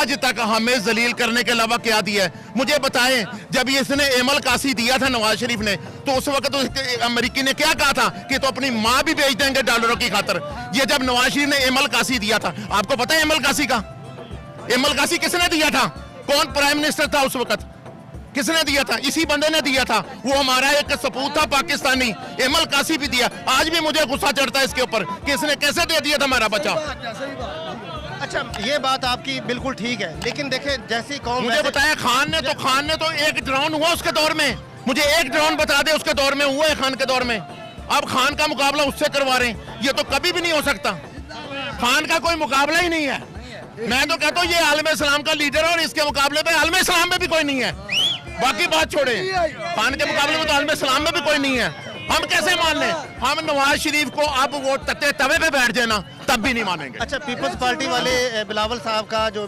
आज तक हमें जलील करने के अलावा क्या दिया है? मुझे बताएं, जब ये इसने एमल कासी दिया था नवाज शरीफ ने, तो उस वक्त तो अमेरिकी ने क्या कहा था कि तो अपनी माँ भी बेच देंगे डॉलरों की खातर। ये जब नवाज शरीफ ने एमल कासी दिया था, आपको पता है एमल कासी का? एमल कासी किसने दिया था? कौन प्राइम मिनिस्टर था उस वक्त? किसने दिया था? इसी बंदे ने दिया था। वो हमारा एक सपूत था पाकिस्तानी, एमल कासी भी दिया। आज भी मुझे गुस्सा चढ़ता है इसके ऊपर कि इसने कैसे दे दिया था हमारा बच्चा। अच्छा, ये बात आपकी बिल्कुल ठीक है, लेकिन देखें जैसी कौम, मुझे बताया खान ने तो एक ड्रोन हुआ उसके दौर में। मुझे एक ड्रोन बता दे उसके दौर में हुआ है खान के दौर में। अब खान का मुकाबला उससे करवा रहे हैं, ये तो कभी भी नहीं हो सकता। खान का कोई मुकाबला ही नहीं है। मैं तो कहता हूँ ये आलम इस्लाम का लीडर है और इसके मुकाबले पे आलम इस्लाम में भी कोई नहीं है। बाकी बात छोड़े, खान के मुकाबले में तो आलम इस्लाम में भी कोई नहीं है। हम कैसे मान लें? हम नवाज शरीफ को अब वो तवे पे बैठ जाए ना, तब भी नहीं मानेंगे। अच्छा, पीपल्स पार्टी वाले बिलावल साहब का जो